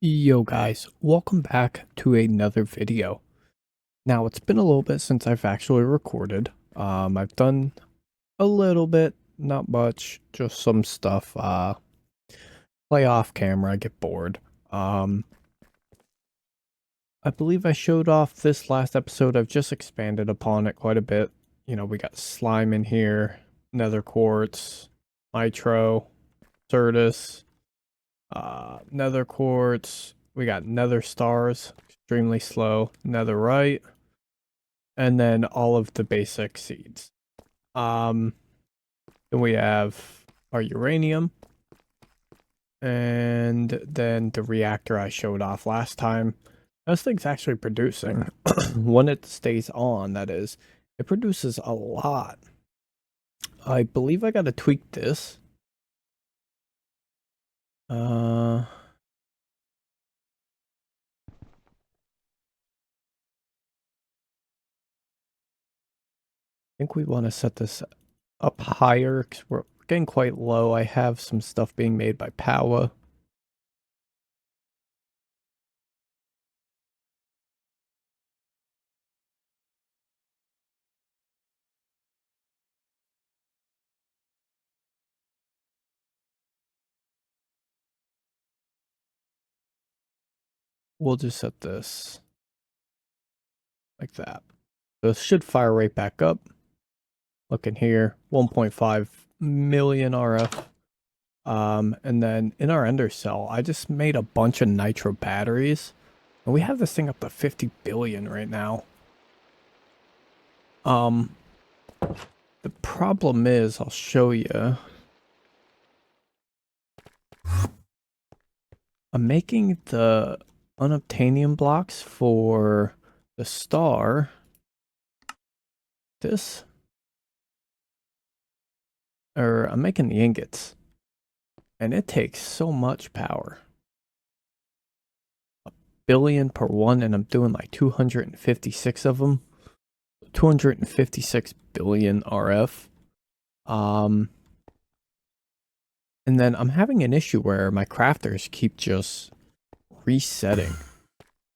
Yo guys, welcome back to another video. Now it's been a little bit since I've actually recorded. I've done a little bit, not much, just some stuff. Play off camera, I get bored. I believe I showed off this last episode. I've just expanded upon it quite a bit. You know, we got slime in here, nether quartz, nitro, certus, nether quartz. We got nether stars, extremely slow, netherite, and then all of the basic seeds. Then we have our uranium, and then the reactor I showed off last time. This thing's actually producing, when it stays on, that is, it produces a lot. I believe I gotta tweak this. I think we want to set this up higher because we're getting quite low. I have some stuff being made by Power. We'll just set this like that. This should fire right back up. Look in here, 1.5 million RF. And then in our ender cell, I just made a bunch of nitro batteries. And we have this thing up to 50 billion right now. The problem is, I'll show you. I'm making the unobtainium blocks for the star. I'm making the ingots. And it takes so much power. 1 billion per one, and I'm doing like 256 of them. 256 billion RF. And then I'm having an issue where my crafters keep just resetting.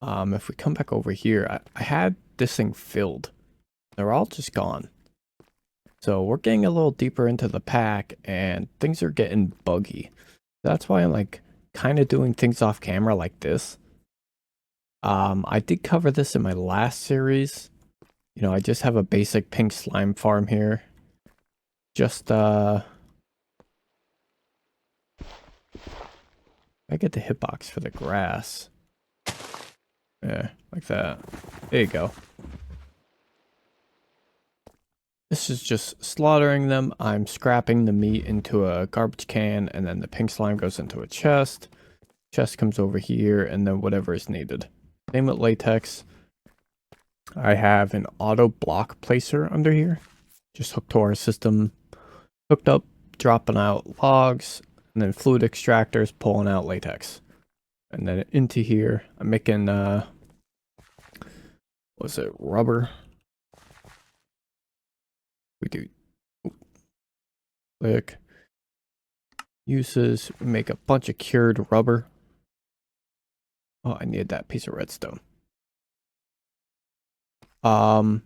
If we come back over here, I had this thing filled. They're all just gone. So we're getting a little deeper into the pack and things are getting buggy. That's why I'm like kind of doing things off camera like this. I did cover this in my last series. You know, I just have a basic pink slime farm here. Just I get the hitbox for the grass. Yeah, like that. There you go. This is just slaughtering them. I'm scrapping the meat into a garbage can, and then the pink slime goes into a chest. Chest comes over here, and then whatever is needed. Same with latex. I have an auto block placer under here. Just hooked to our system. Hooked up, dropping out logs, and then fluid extractors pulling out latex. And then into here, I'm making, what's it, rubber? We do click uses, we make a bunch of cured rubber. Oh, I needed that piece of redstone. I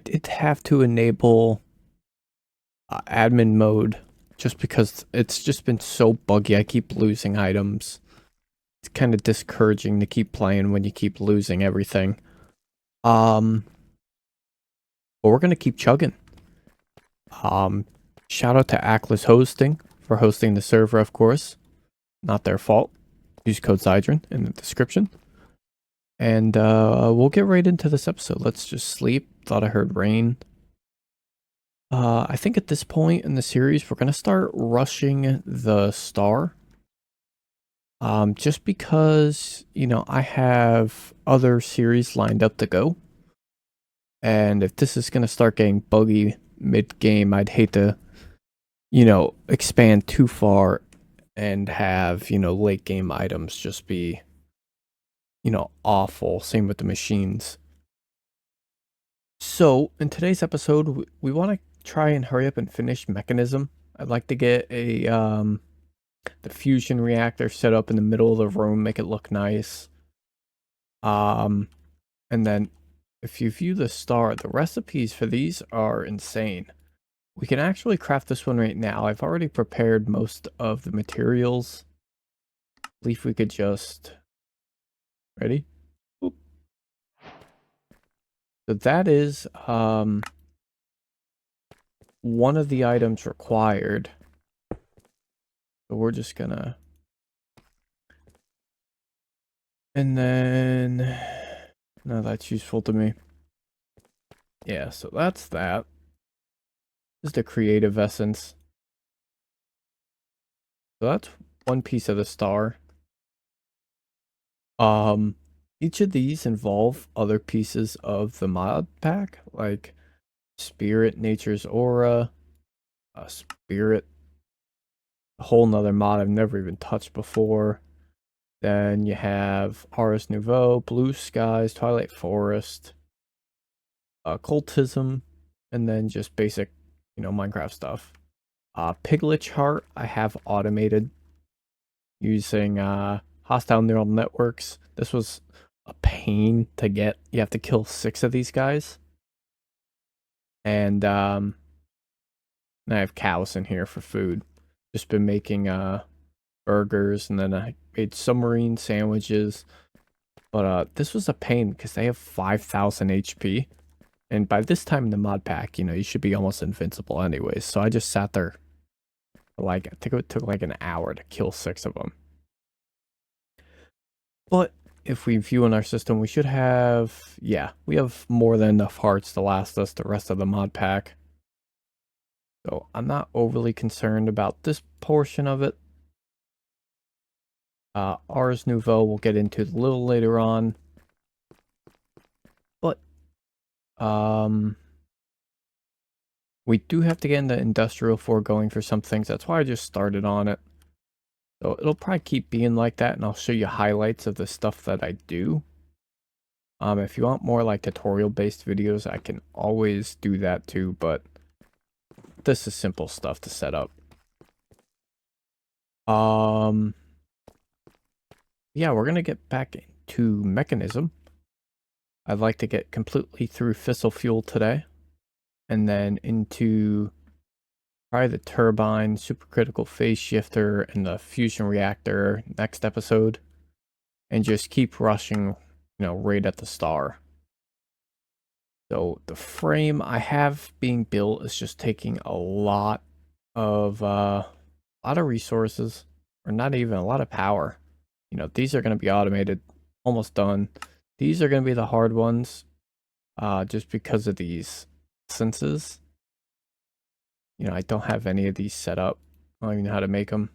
did have to enable admin mode just because it's just been so buggy. I keep losing items. It's kind of discouraging to keep playing when you keep losing everything. But we're gonna keep chugging. Shout out to Ackless Hosting for hosting the server, of course. Not their fault. Use code Zydrin in the description. And we'll get right into this episode. Let's just sleep. Thought I heard rain. I think at this point in the series, we're gonna start rushing the star. Just because, you know, I have other series lined up to go. And if this is gonna start getting buggy mid-game, I'd hate to, you know, expand too far and have, you know, late game items just be, you know, awful. Same with the machines. So in today's episode, we want to try and hurry up and finish Mekanism. I'd like to get a the fusion reactor set up in the middle of the room, make it look nice. And then if you view the star, the recipes for these are insane. We can actually craft this one right now. I've already prepared most of the materials. I believe we could just... Ready? Oop. So that is one of the items required. So we're just gonna... And then... No, that's useful to me. Yeah, so that's that. This is the creative essence. So that's one piece of the star. Each of these involve other pieces of the mod pack, like Spirit, Nature's Aura, Spirit, a whole nother mod I've never even touched before. Then you have Ars Nouveau, Blue Skies, Twilight Forest, Occultism, and then just basic, Minecraft stuff. Piglet Chart I have automated using hostile neural networks. This was a pain to get. You have to kill 6 of these guys. And I have cows in here for food. Just been making burgers, and then I made submarine sandwiches. But this was a pain because they have 5,000 HP. And by this time in the mod pack, you should be almost invincible anyways. So I just sat there for I think it took like an hour to kill 6 of them. But if we view in our system, we should have, yeah, we have more than enough hearts to last us the rest of the mod pack. So I'm not overly concerned about this portion of it. Ars Nouveau we'll get into a little later on. But we do have to get into Industrial 4 going for some things. That's why I just started on it. So it'll probably keep being like that, and I'll show you highlights of the stuff that I do. If you want more like tutorial-based videos, I can always do that too, but this is simple stuff to set up. Yeah, we're gonna get back into Mekanism. I'd like to get completely through Fissile Fuel today, and then into probably the turbine, supercritical phase shifter, and the fusion reactor next episode, and just keep rushing, right at the star. So the frame I have being built is just taking a lot of resources, or not even a lot of power. These are going to be automated, almost done. These are going to be the hard ones, just because of these essences. I don't have any of these set up. I don't even know how to make them.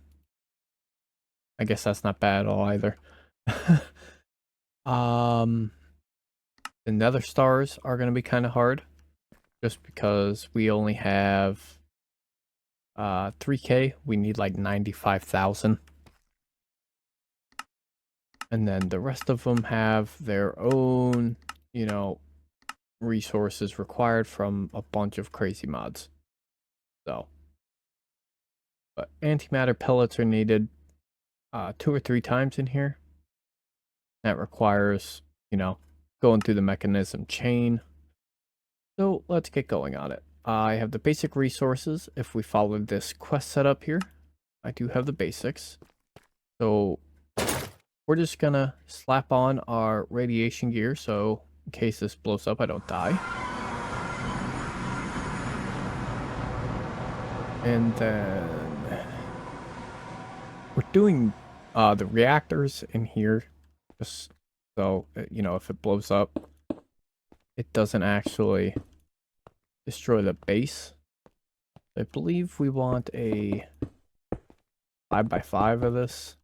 I guess that's not bad at all either. The nether stars are going to be kind of hard, just because we only have 3k. We need like 95,000. And then the rest of them have their own, resources required from a bunch of crazy mods. So, but antimatter pellets are needed 2 or 3 times in here. That requires, going through the mechanism chain. So let's get going on it. I have the basic resources. If we follow this quest setup here, I do have the basics. So we're just gonna slap on our radiation gear, so in case this blows up, I don't die. And then we're doing the reactors in here, just so, if it blows up, it doesn't actually destroy the base. I believe we want a 5x5 of this.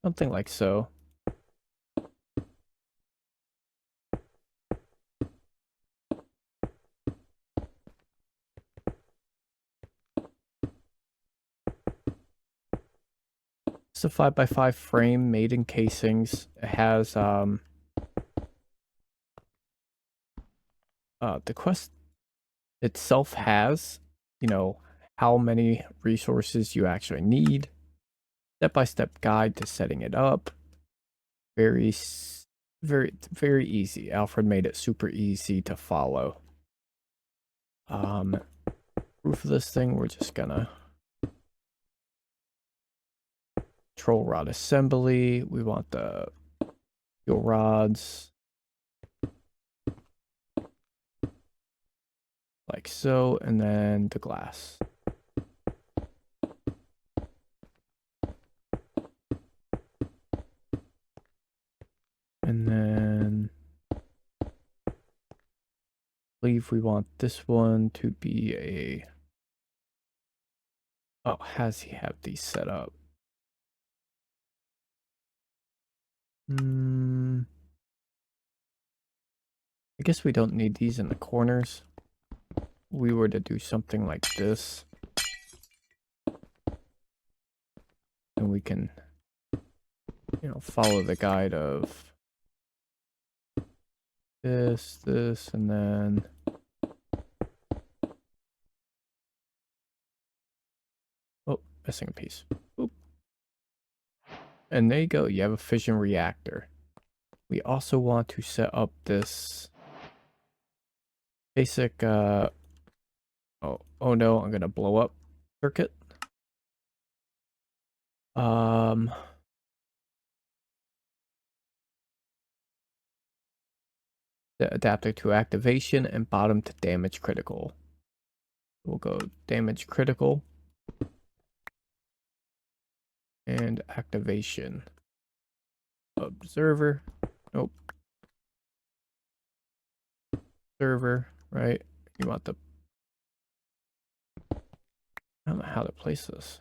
Something like so. It's a 5x5 frame made in casings. It has the quest itself has, how many resources you actually need. Step-by-step guide to setting it up. Very easy. Alfred made it super easy to follow. Proof of this thing, we're just gonna control rod assembly. We want the fuel rods like so, and then the glass. And then I believe we want this one to be a... Oh, has he have these set up? I guess we don't need these in the corners. We were to do something like this, and we can, you know, follow the guide of this, and then oh, missing a piece. Oop. And there you go. You have a fission reactor. We also want to set up this basic oh no, I'm gonna blow up circuit. The adapter to activation and bottom to damage critical. We'll go damage critical and activation. Observer. Nope. Server, right? You want the... I don't know how to place this.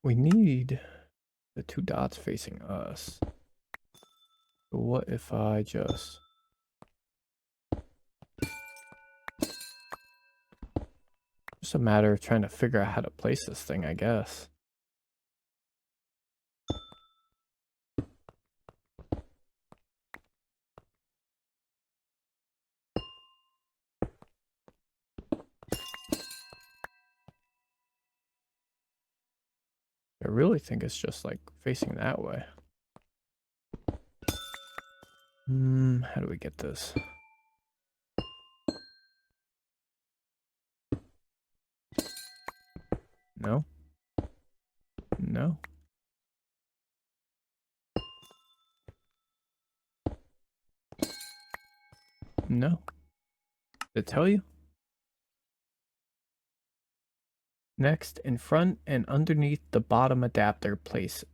We need the two dots facing us. So what if I just... Just a matter of trying to figure out how to place this thing, I guess. I really think it's just like facing that way. How do we get this? No? No? No. Did it tell you? Next, in front and underneath the bottom adapter, place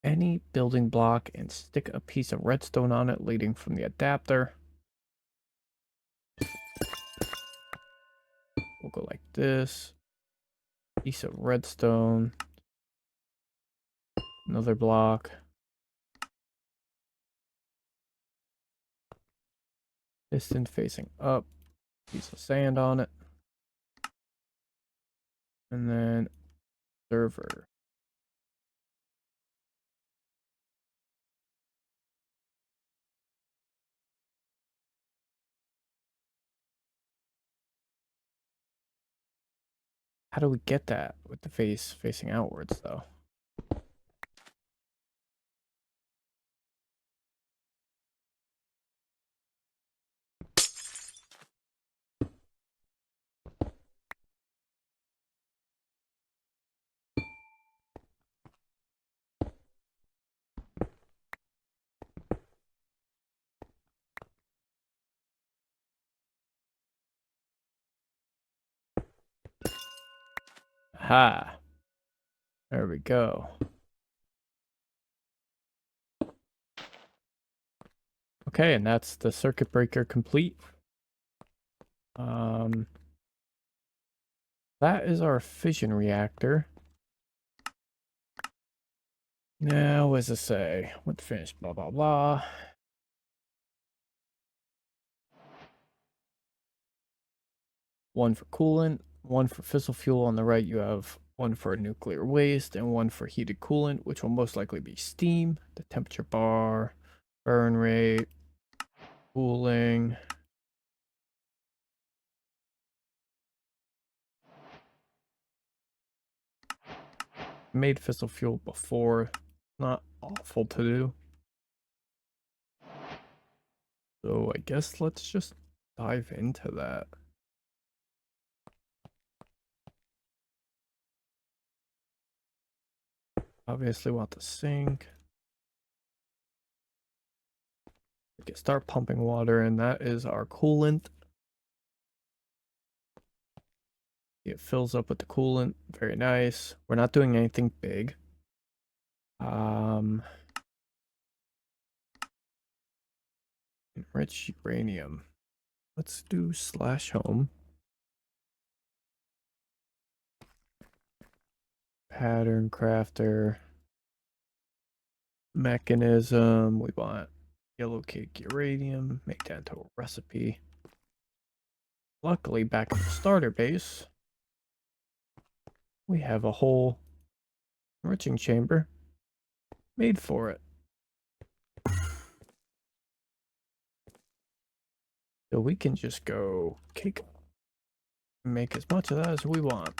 any building block and stick a piece of redstone on it leading from the adapter. We'll go like this. Piece of redstone. Another block. Piston facing up. Piece of sand on it. And then server. How do we get that with the face facing outwards though? Ha! There we go. Okay, and that's the circuit breaker complete. That is our fission reactor. Now, what does it say? What finish? Blah, blah, blah. One for coolant, one for fissile fuel. On the right, you have one for nuclear waste and one for heated coolant, which will most likely be steam. The temperature bar Burn rate, cooling. Made fissile fuel before. Not awful to do. So I guess let's just dive into that. Obviously want the sink. We can start pumping water, and that is our coolant. It fills up with the coolant. Very nice. We're not doing anything big. Enrich uranium. Let's do /home. Pattern crafter. Mechanism. We want yellow cake uranium. Make that into a recipe. Luckily, back at the starter base, we have a whole enriching chamber made for it. So we can just go cake, make as much of that as we want.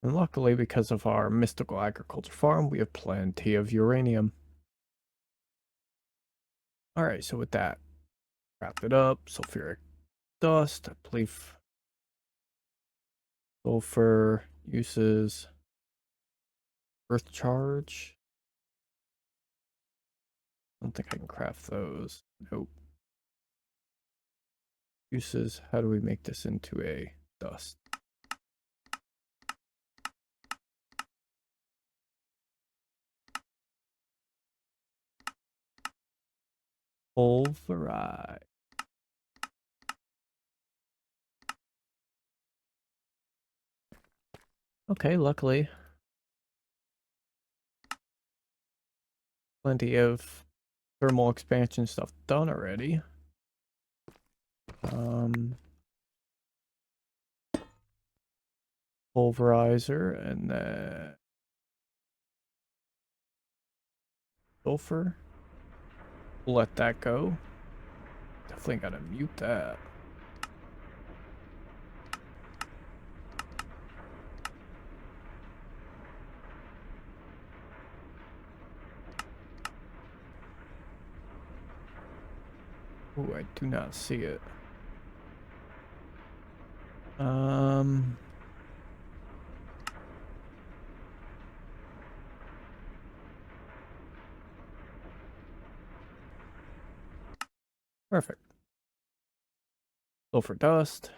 And luckily, because of our mystical agriculture farm, we have plenty of uranium. Alright, so with that, wrap it up. Sulfuric dust, I believe. Sulfur uses earth charge. I don't think I can craft those. Nope. Uses, how do we make this into a dust? Hydrofluoric. Okay, luckily. Plenty of thermal expansion stuff done already. Pulverizer and then sulfur. We'll let that go. Definitely gotta mute that. Ooh, I do not see it. Perfect. Sulfur dust.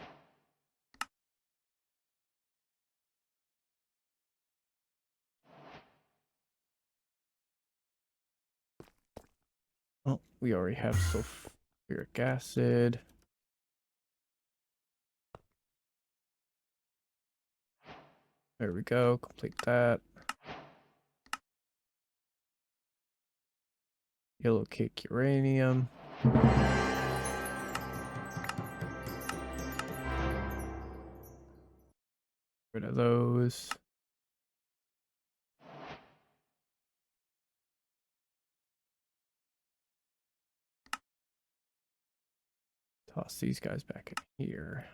Oh, we already have sulfuric acid. There we go. Complete that. Yellow cake uranium. Rid of those. Toss these guys back in here.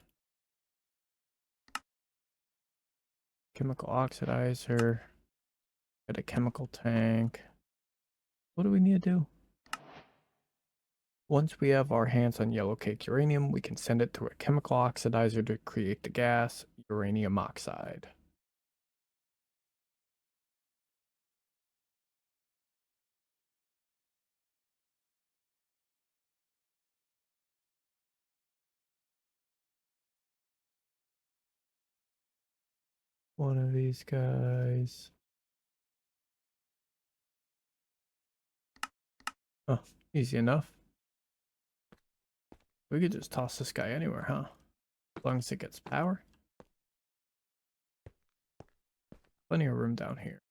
Chemical oxidizer. Got a chemical tank. What do we need to do? Once we have our hands on yellow cake uranium, we can send it through a chemical oxidizer to create the gas, uranium oxide. One of these guys. Oh, easy enough. We could just toss this guy anywhere, huh? As long as it gets power. Plenty of room down here.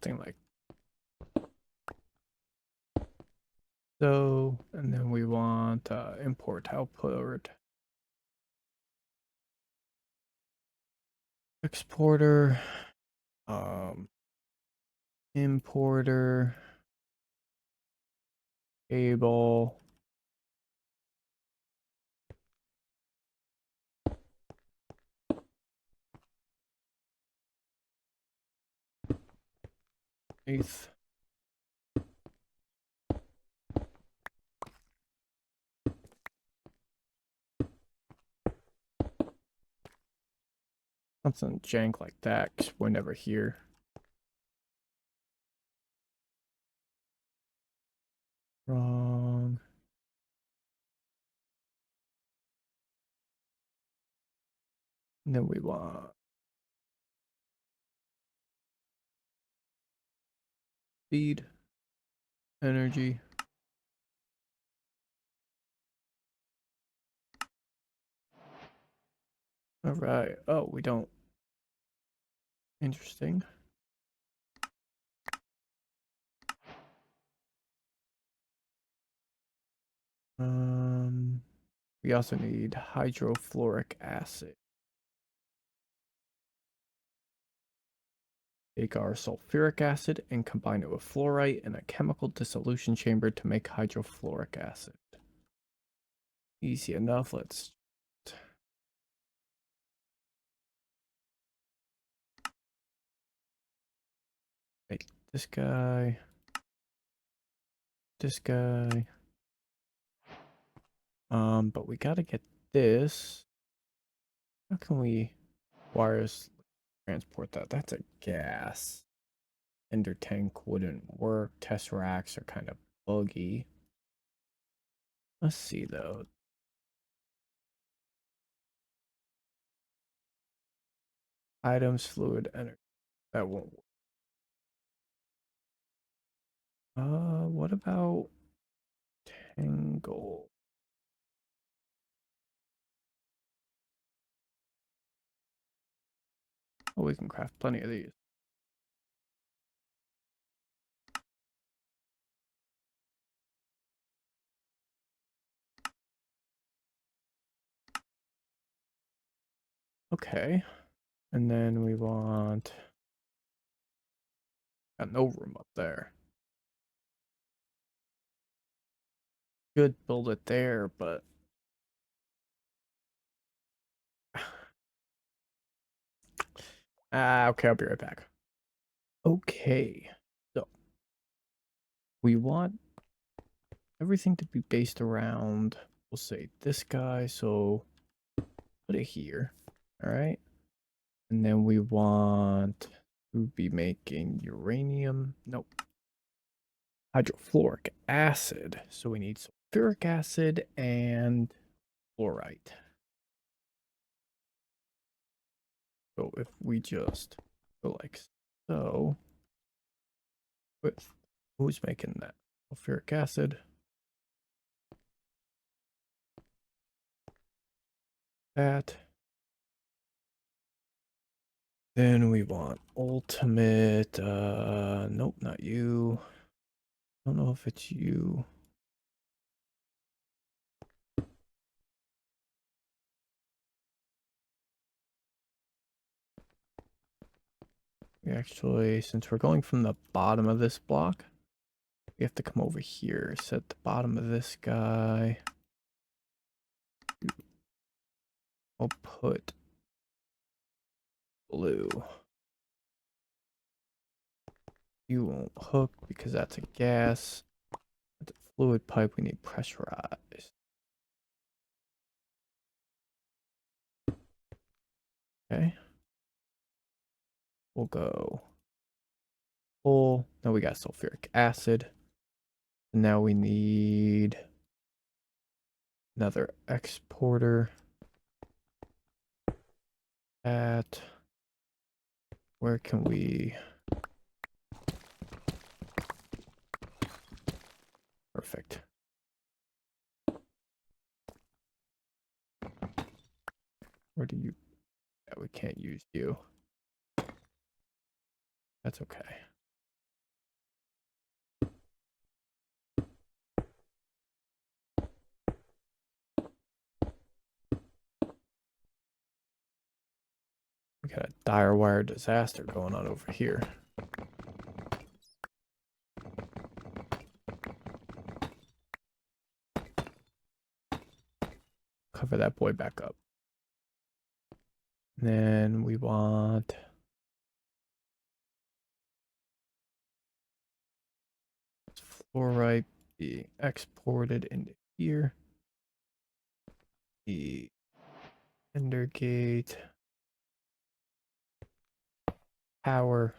something like so, and then we want import output, exporter, importer, cable, eighth. Something jank like that, because we're never here. Wrong. And then we want speed, energy. All right. Oh, we don't. Interesting. We also need hydrofluoric acid. Take our sulfuric acid and combine it with fluorite in a chemical dissolution chamber to make hydrofluoric acid. Easy enough. Let's make this guy, this guy. But we gotta get this. How can we wires transport that? That's a gas. Ender tank wouldn't work. Tesseracts are kind of buggy. Let's see though. Items, fluid, energy. That won't work. What about tangle? Oh, we can craft plenty of these. Okay. And then we want... Got no room up there. Could build it there, but... okay, I'll be right back. Okay. So, we want everything to be based around, we'll say this guy, so put it here. All right. And then we want to be making uranium. Nope. Hydrofluoric acid. So we need sulfuric acid and fluorite. So if we just go like so, with who's making that? Sulfuric acid. That. Then we want ultimate. Nope, not you. I don't know if it's you. We actually, since we're going from the bottom of this block, we have to come over here, set the bottom of this guy. I'll put blue. You won't hook because that's a gas. That's a fluid pipe, we need pressurized. Okay. We'll go full. Now we got sulfuric acid. And now we need another exporter. At where can we? Perfect. Where do you? Yeah, we can't use you. That's okay. We got a dire wire disaster going on over here. Cover that boy back up. And then we want fluorite being exported into here. The ender gate. Power.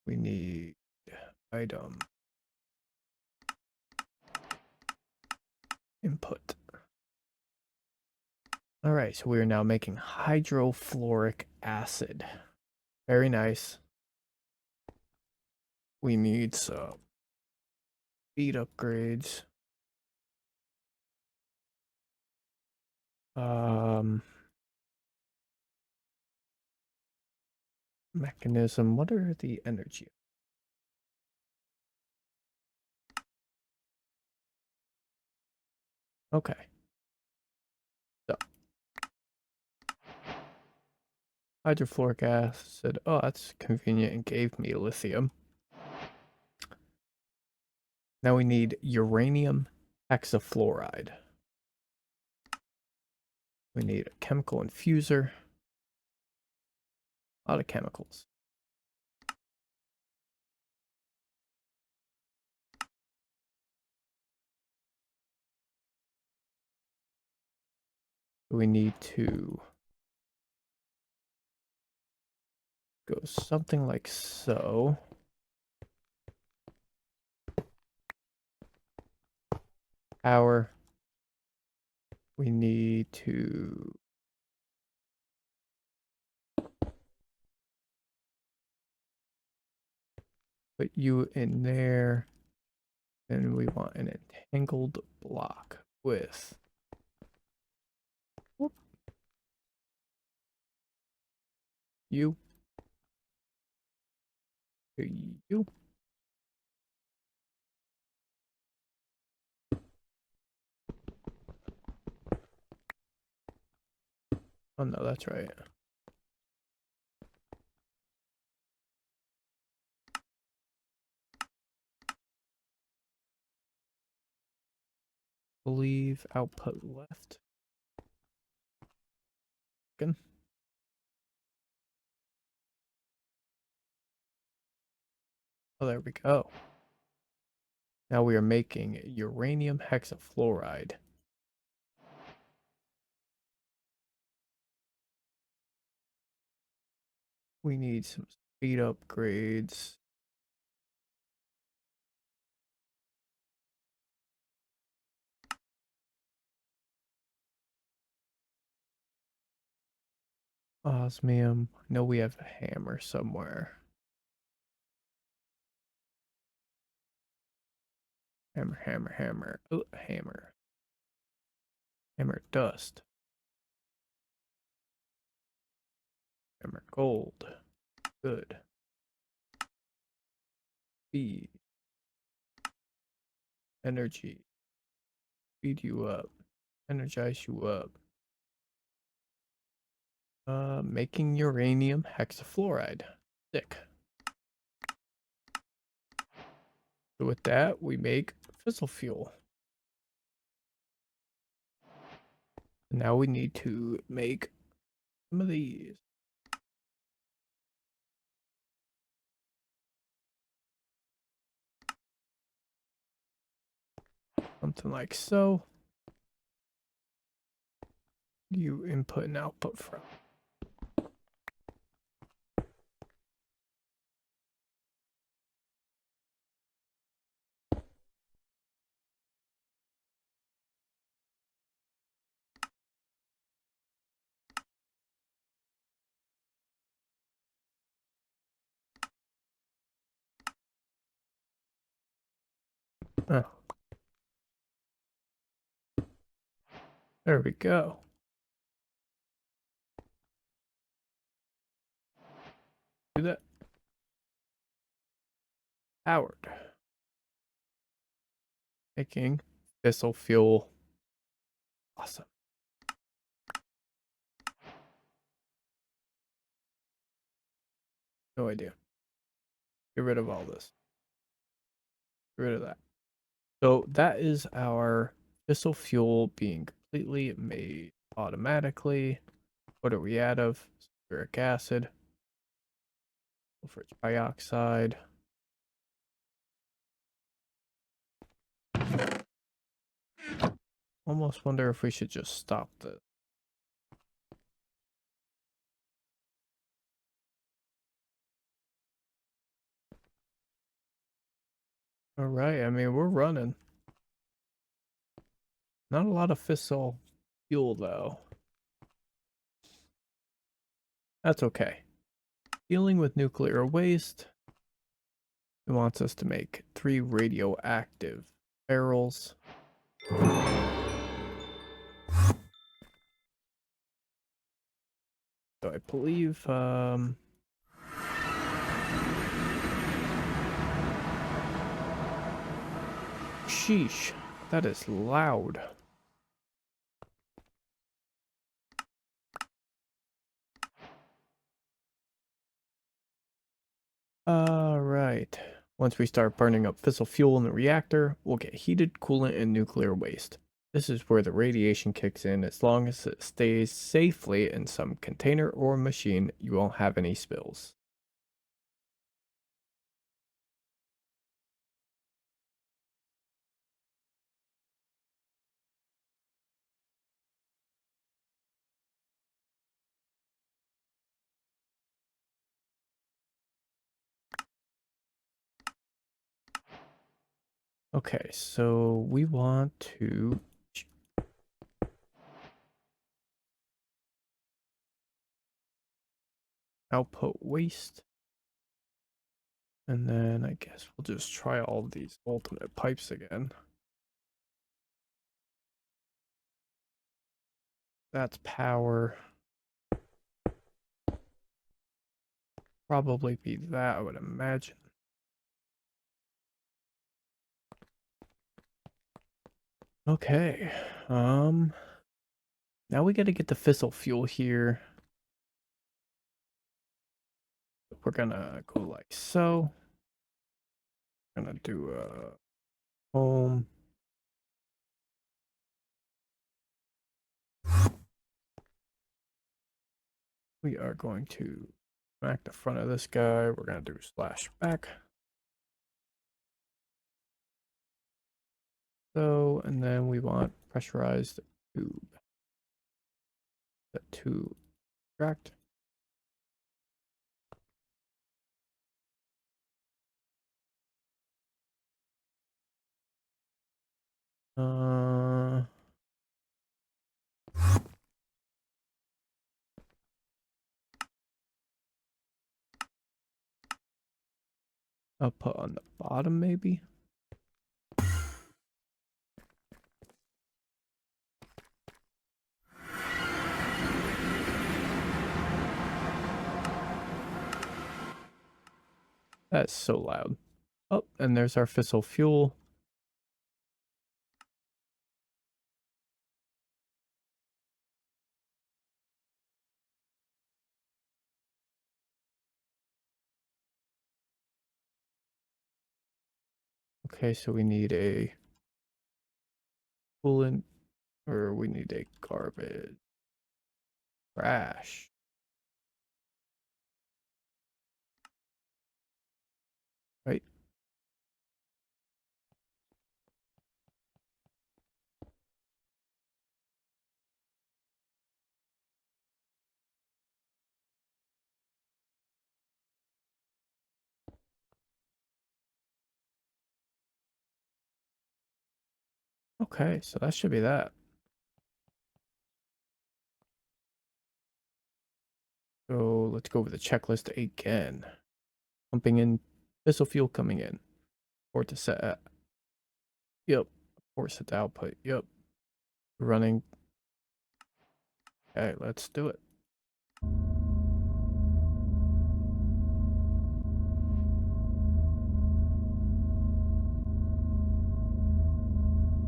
We need item input. All right, so we are now making hydrofluoric acid. Very nice. We need some feed upgrades. Mechanism. What are the energy? Okay. So hydrofluoric acid. Oh, that's convenient and gave me lithium. Now we need uranium hexafluoride. We need a chemical infuser. A lot of chemicals. We need to go something like so. Power. We need to put you in there. And we want an entangled block with you. You. Oh no, that's right. Believe output left. Again. Oh, there we go. Now we are making uranium hexafluoride. We need some speed upgrades. Osmium. I know we have a hammer somewhere. Hammer, hammer, hammer. Oh, hammer. Hammer dust. Hammer gold. Good. Feed. Energy. Feed you up. Energize you up. Making uranium hexafluoride. Sick. So with that, we make fissile fuel. And now we need to make some of these. Something like so. You input and output from. Oh. There we go. Do that. Powered. Making fissile fuel. Awesome. No idea. Get rid of all this. Get rid of that. So that is our fissile fuel being completely made automatically. What are we out of? Sulfuric acid, sulfur dioxide. Almost wonder if we should just stop this. All right, I mean, we're running. Not a lot of fissile fuel, though. That's okay. Dealing with nuclear waste. It wants us to make 3 radioactive barrels. So I believe, sheesh, that is loud. Alright. Once we start burning up fissile fuel in the reactor, we'll get heated coolant and nuclear waste. This is where the radiation kicks in. As long as it stays safely in some container or machine, you won't have any spills. Okay, so we want to output waste. And then I guess we'll just try all of these ultimate pipes again. That's power. Probably be that, I would imagine. Okay. Now we gotta get the fissile fuel here. We're gonna go like so. We're gonna do a home. We are going to smack the front of this guy. We're gonna do slash back. So, and then we want pressurized tube. That to extract. I'll put on the bottom maybe. That's so loud. Oh, and there's our fissile fuel. Okay, so we need a coolant, or we need a garbage trash. Right? Okay, so that should be that. So let's go over the checklist again. Pumping in fissile fuel coming in. Port to set. Yep. Port set to output. Yep. Running. Okay, let's do it.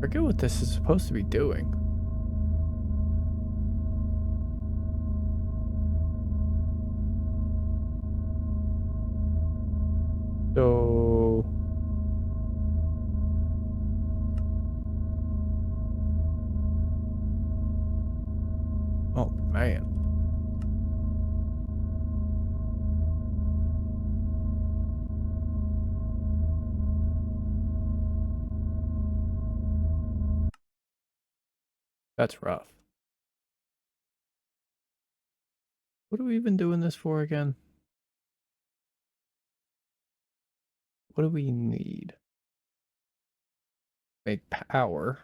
Forget what this is supposed to be doing. So... Oh, man. That's rough. What are we even doing this for again? What do we need? Make power.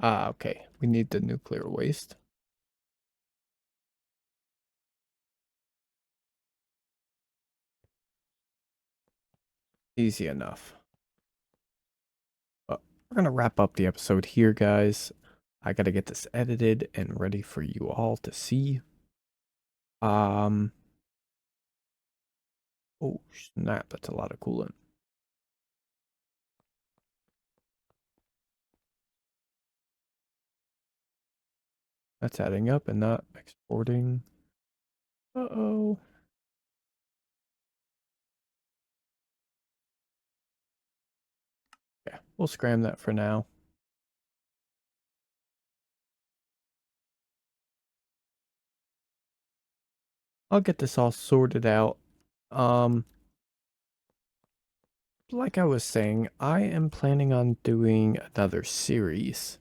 Ah, okay. We need the nuclear waste. Easy enough. But we're going to wrap up the episode here, guys. I got to get this edited and ready for you all to see. Oh, snap. That's a lot of coolant. That's adding up and not exporting. Uh-oh. Yeah, we'll scram that for now. I'll get this all sorted out. Like I was saying, I am planning on doing another series.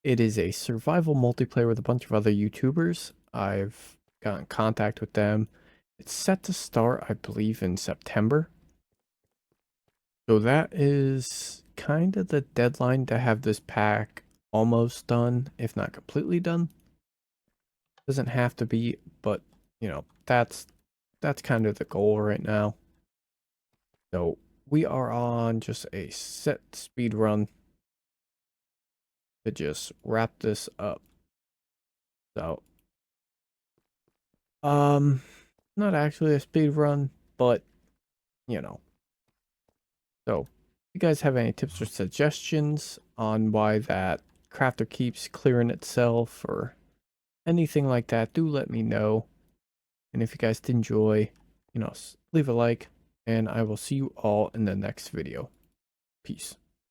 It is a survival multiplayer with a bunch of other YouTubers. I've got in contact with them. It's set to start, I believe, in September. So that is kind of the deadline to have this pack almost done, if not completely done. Doesn't have to be, but you know, that's kind of the goal right now. So we are on just a set speed run to just wrap this up. So, not actually a speed run, but you know. So, if you guys have any tips or suggestions on why that crafter keeps clearing itself or anything like that, do let me know. And if you guys did enjoy, you know, leave a like, and I will see you all in the next video. Peace.